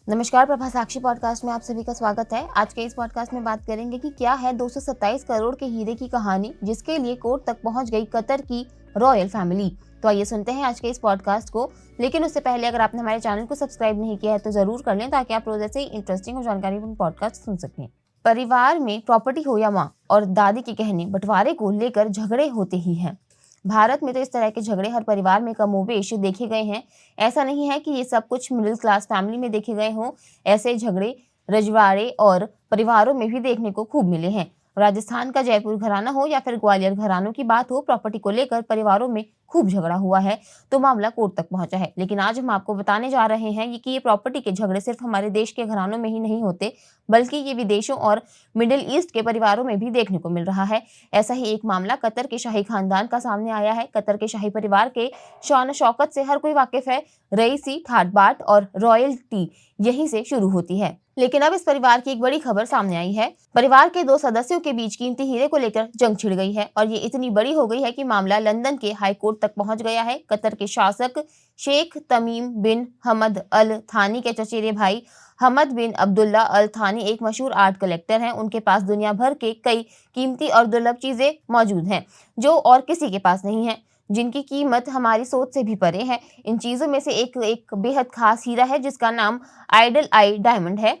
नमस्कार, प्रभा साक्षी पॉडकास्ट में आप सभी का स्वागत है। आज के इस पॉडकास्ट में बात करेंगे कि क्या है 227 करोड़ के हीरे की कहानी, जिसके लिए कोर्ट तक पहुंच गई कतर की रॉयल फैमिली। तो आइए सुनते हैं आज के इस पॉडकास्ट को। लेकिन उससे पहले अगर आपने हमारे चैनल को सब्सक्राइब नहीं किया है तो जरूर कर लें, ताकि आप रोज ऐसे ही इंटरेस्टिंग और जानकारीपूर्ण पॉडकास्ट सुन सकें। परिवार में प्रॉपर्टी हो या माँ और दादी के कहने बंटवारे को लेकर झगड़े होते ही हैं। भारत में तो इस तरह के झगड़े हर परिवार में कमोबेश देखे गए हैं। ऐसा नहीं है कि ये सब कुछ मिडिल क्लास फैमिली में देखे गए हों। ऐसे झगड़े रजवाड़े और परिवारों में भी देखने को खूब मिले हैं। राजस्थान का जयपुर घराना हो या फिर ग्वालियर घरानों की बात हो, प्रॉपर्टी को लेकर परिवारों में खूब झगड़ा हुआ है तो मामला कोर्ट तक पहुंचा है। लेकिन आज हम आपको बताने जा रहे हैं कि ये प्रॉपर्टी के झगड़े सिर्फ हमारे देश के घरानों में ही नहीं होते, बल्कि ये विदेशों और मिडिल ईस्ट के परिवारों में भी देखने को मिल रहा है। ऐसा ही एक मामला कतर के शाही खानदान का सामने आया है। कतर के शाही परिवार के शान शौकत से हर कोई वाकिफ है। रईसी, ठाट बाट और रॉयल्टी यहीं से शुरू होती है। लेकिन अब इस परिवार की एक बड़ी खबर सामने आई है। परिवार के 2 सदस्यों के बीच कीमती हीरे को लेकर जंग छिड़ गई है और ये इतनी बड़ी हो गई है कि मामला लंदन के हाई कोर्ट तक पहुंच गया है। कतर के शासक शेख तमीम बिन हमद अल थानी के चचेरे भाई हमद बिन अब्दुल्ला अल थानी एक मशहूर आर्ट कलेक्टर हैं। उनके पास दुनिया भर के कई कीमती और दुर्लभ चीजें मौजूद हैं जो और किसी के पास नहीं है, जिनकी कीमत हमारी सोच से भी परे है। इन चीजों में से एक बेहद खास हीरा है जिसका नाम आइडल आई डायमंड है।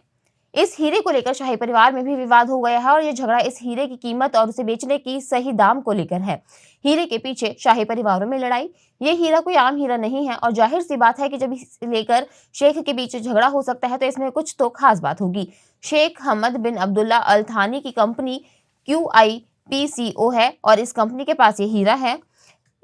इस हीरे को लेकर शाही परिवार में भी विवाद हो गया है और ये झगड़ा इस हीरे की कीमत और उसे बेचने की सही दाम को लेकर है। हीरे के पीछे शाही परिवारों में लड़ाई। ये हीरा कोई आम हीरा नहीं है और जाहिर सी बात है कि जब इसे लेकर शेख के बीच झगड़ा हो सकता है तो इसमें कुछ तो खास बात होगी। शेख हमद बिन अब्दुल्ला अल थानी की कंपनी QIPCO है और इस कंपनी के पास ये हीरा है।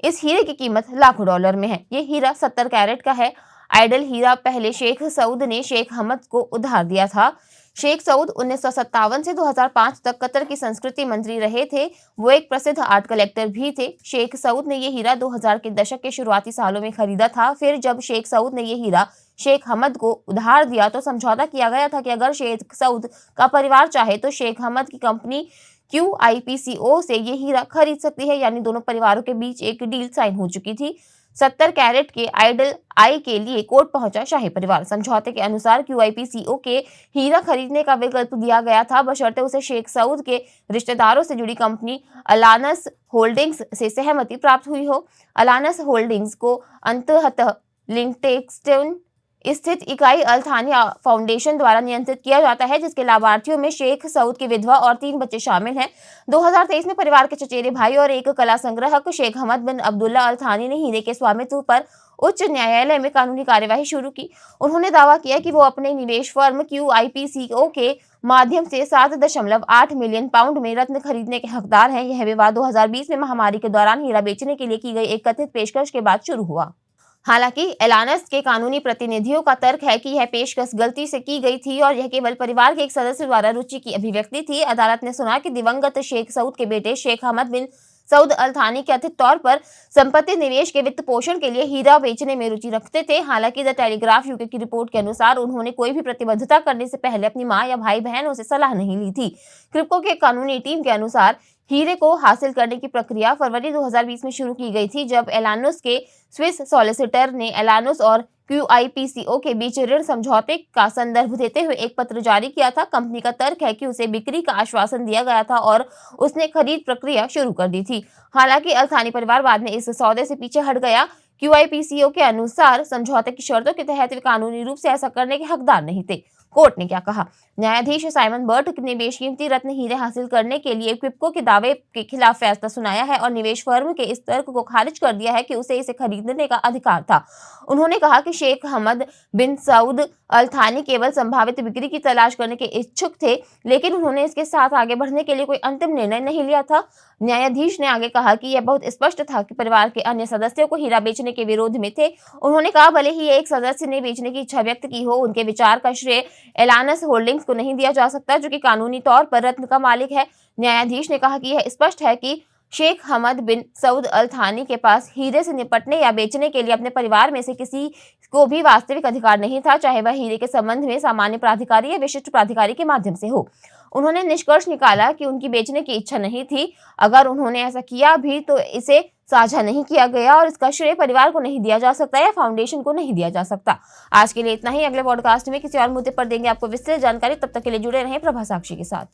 इस हीरे की कीमत लाखों डॉलर में है। ये हीरा 70 कैरेट का है। आइडल हीरा पहले शेख सऊद ने शेख हमद को उधार दिया था। शेख सऊद 1957 से 2005 तक कतर की संस्कृति मंत्री रहे थे। वो एक प्रसिद्ध आर्ट कलेक्टर भी थे। शेख सऊद ने ये हीरा 2000 के दशक के शुरुआती सालों में खरीदा था। फिर जब शेख सऊद ने ये हीरा शेख हमद को उधार दिया तो समझौता किया गया था कि अगर शेख सऊद का परिवार चाहे तो शेख हमद की कंपनी QIPCO से ये हीरा खरीद सकती है। यानी दोनों परिवारों के बीच एक डील साइन हो चुकी थी। 70 कैरेट के आइडल आई के लिए कोर्ट पहुंचा शाही परिवार। समझौते के अनुसार QIPCO के हीरा खरीदने का विकल्प दिया गया था, बशर्ते उसे शेख सऊद के रिश्तेदारों से जुड़ी कंपनी अलानस होल्डिंग्स से सहमति प्राप्त हुई हो। अलानस होल्डिंग्स को अंततः लिंकटेक्सटन स्थित इकाई अल थानी फाउंडेशन द्वारा नियंत्रित किया जाता है, जिसके लाभार्थियों में शेख सऊद की विधवा और 3 बच्चे शामिल हैं। 2023 में परिवार के चचेरे भाई और एक कला संग्राहक शेख हमद बिन अब्दुल्ला अल थानी ने हीरे के स्वामित्व पर उच्च न्यायालय में कानूनी कार्यवाही शुरू की। उन्होंने दावा किया कि वो अपने निवेश फर्म QIPCO के माध्यम से 7.8 मिलियन पाउंड में रत्न खरीदने के हकदार हैं। यह विवाद 2020 में महामारी के दौरान हीरा बेचने के लिए की गई एक कथित पेशकश के बाद शुरू हुआ। हालांकि एलानस के कानूनी प्रतिनिधियों का तर्क है कि यह पेशकश गलती से की गई थी और यह केवल परिवार के एक सदस्य द्वारा रुचि की अभिव्यक्ति थी। अदालत ने सुना कि दिवंगत शेख सऊद के बेटे शेख हमद बिन सऊद अल थानी कथित तौर पर संपत्ति निवेश के वित्त पोषण के लिए हीरा बेचने में रुचि रखते थे। हालांकि द टेलीग्राफ UK की रिपोर्ट के अनुसार उन्होंने कोई भी प्रतिबद्धता करने से पहले अपनी मां या भाई बहनों से सलाह नहीं ली थी। क्रिप्को के कानूनी टीम के अनुसार हीरे को हासिल करने की प्रक्रिया फरवरी 2020 में शुरू की गई थी, जब एलानुस के स्विस सॉलिसिटर ने एलानुस और QIPCO के बीच ऋण समझौते का संदर्भ देते हुए एक पत्र जारी किया था। कंपनी का तर्क है कि उसे बिक्री का आश्वासन दिया गया था और उसने खरीद प्रक्रिया शुरू कर दी थी। हालांकि अल थानी परिवार बाद में इस सौदे से पीछे हट गया। QIPCO के अनुसार समझौते की शर्तों के तहत वे कानूनी रूप से ऐसा करने के हकदार नहीं थे। कोर्ट ने क्या कहा? न्यायाधीश साइमन बर्ट ने बेशकीमती रत्न हीरे हासिल करने के लिए क्रिप्को के दावे के खिलाफ फैसला सुनाया है और निवेश फर्म के इस तर्क को खारिज कर दिया है कि उसे इसे खरीदने का अधिकार था। उन्होंने कहा कि शेख हमद बिन सऊद अल थानी केवल संभावित बिक्री की तलाश करने के इच्छुक थे, लेकिन उन्होंने इसके साथ आगे बढ़ने के लिए कोई अंतिम निर्णय नहीं लिया था। न्यायाधीश ने आगे कहा कि यह बहुत स्पष्ट था कि परिवार के अन्य सदस्यों को हीरा बेचने के विरोध में थे। उन्होंने कहा, भले ही एक सदस्य ने बेचने की इच्छा व्यक्त की हो, उनके विचार का श्रेय एलानस होल्डिंग्स को नहीं दिया जा सकता, जो कि कानूनी तौर पर रत्न का मालिक है। न्यायाधीश ने कहा कि यह स्पष्ट है कि शेख हमद बिन सऊद अल थानी के पास हीरे से निपटने या बेचने के लिए अपने परिवार में से किसी को भी वास्तविक अधिकार नहीं था, चाहे वह हीरे के संबंध में सामान्य प्राधिकारी या विशिष्ट प्राधिकारी के माध्यम से हो। उन्होंने निष्कर्ष निकाला कि उनकी बेचने की इच्छा नहीं थी। अगर उन्होंने ऐसा किया भी तो इसे साझा नहीं किया गया और इसका श्रेय परिवार को नहीं दिया जा सकता या फाउंडेशन को नहीं दिया जा सकता। आज के लिए इतना ही। अगले पॉडकास्ट में किसी और मुद्दे पर देंगे आपको विस्तृत जानकारी। तब तक के लिए जुड़े रहें प्रभा साक्षी के साथ।